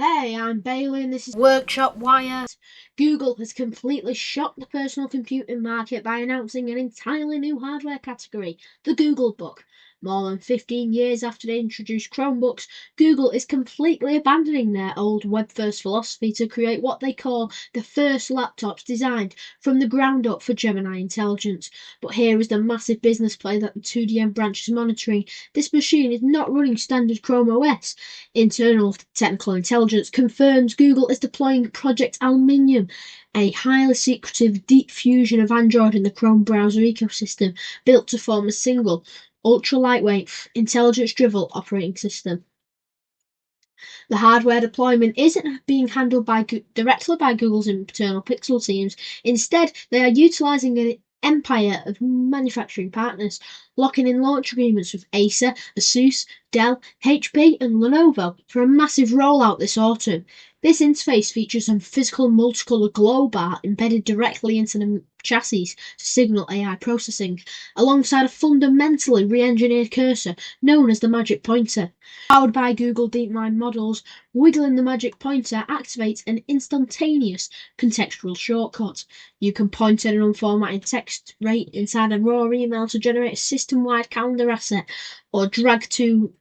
Hey, I'm Bailey and this is Workshop Wire. Google has completely shocked the personal computing market by announcing an entirely new hardware category, the Googlebook. More than 15 years after they introduced Chromebooks, Google is completely abandoning their old web-first philosophy to create what they call the first laptops designed from the ground up for Gemini intelligence. But here is the massive business play that the 2DM branch is monitoring. This machine is not running standard Chrome OS. Internal technical intelligence confirms Google is deploying Project Aluminium, a highly secretive deep fusion of Android and the Chrome browser ecosystem, built to form a single, ultra-lightweight, intelligence-driven operating system. The hardware deployment isn't being handled directly by Google's internal Pixel teams. Instead, they are utilizing an empire of manufacturing partners, locking in launch agreements with Acer, ASUS, Dell, HP and Lenovo for a massive rollout this autumn. This interface features some physical multicolour glow bar embedded directly into the chassis to signal AI processing, alongside a fundamentally re-engineered cursor known as the magic pointer. Powered by Google DeepMind models, wiggling the magic pointer activates an instantaneous contextual shortcut. You can point at an unformatted text right inside a raw email to generate a system-wide calendar asset, or drag two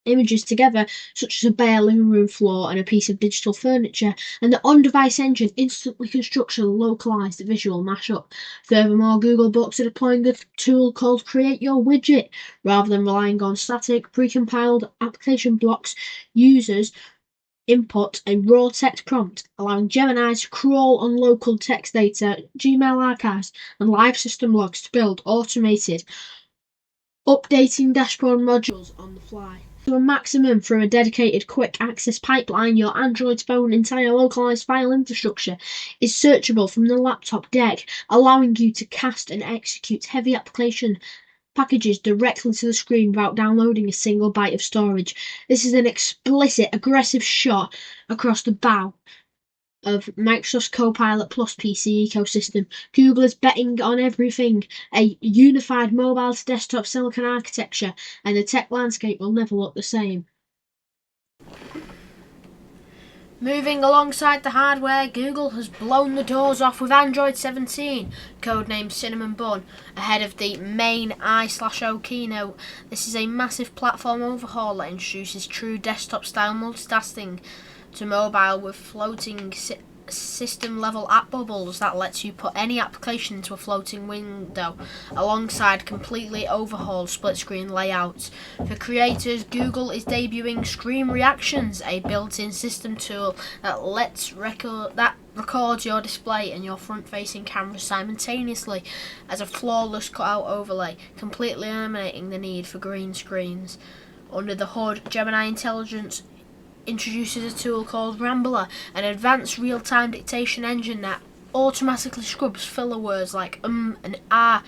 images together, such as a bare living room floor and a piece of digital furniture, and the on-device engine instantly constructs a localized visual mashup. Furthermore, Google Books are deploying a tool called Create Your Widget. Rather than relying on static, pre-compiled application blocks, users input a raw text prompt, allowing Gemini to crawl on local text data, Gmail archives, and live system logs to build automated updating dashboard modules on the fly. To a maximum through a dedicated quick access pipeline, your Android phone's entire localized file infrastructure is searchable from the laptop deck, allowing you to cast and execute heavy application packages directly to the screen without downloading a single byte of storage. This is an explicit, aggressive shot across the bow of Microsoft's Copilot Plus PC ecosystem. Google is betting on everything, a unified mobile to desktop silicon architecture, and the tech landscape will never look the same. Moving alongside the hardware, Google has blown the doors off with Android 17, codenamed Cinnamon Bun, ahead of the main I/O keynote. This is a massive platform overhaul that introduces true desktop-style multitasking to mobile with floating system-level app bubbles that lets you put any application into a floating window, alongside completely overhauled split-screen layouts. For creators, Google is debuting Screen Reactions, a built-in system tool that records your display and your front-facing camera simultaneously as a flawless cutout overlay, completely eliminating the need for green screens. Under the hood, Gemini Intelligence introduces a tool called Rambler, an advanced real-time dictation engine that automatically scrubs filler words like and ah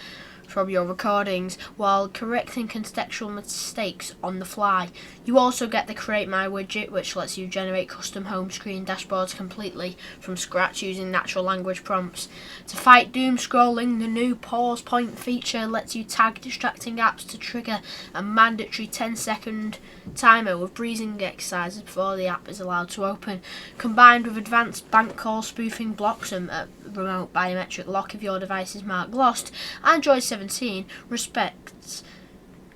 from your recordings while correcting contextual mistakes on the fly. You also get the Create My widget, which lets you generate custom home screen dashboards completely from scratch using natural language prompts. To fight doom scrolling, the new pause point feature lets you tag distracting apps to trigger a mandatory 10-second timer with breathing exercises before the app is allowed to open. Combined with advanced bank call spoofing blocks and remote biometric lock if your device is marked lost, Android 17 respects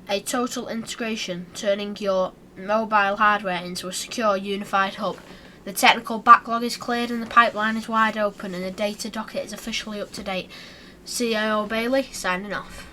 a total integration, turning your mobile hardware into a secure, unified hub. The technical backlog is cleared and the pipeline is wide open, and the data docket is officially up to date. CIO Bailey, signing off.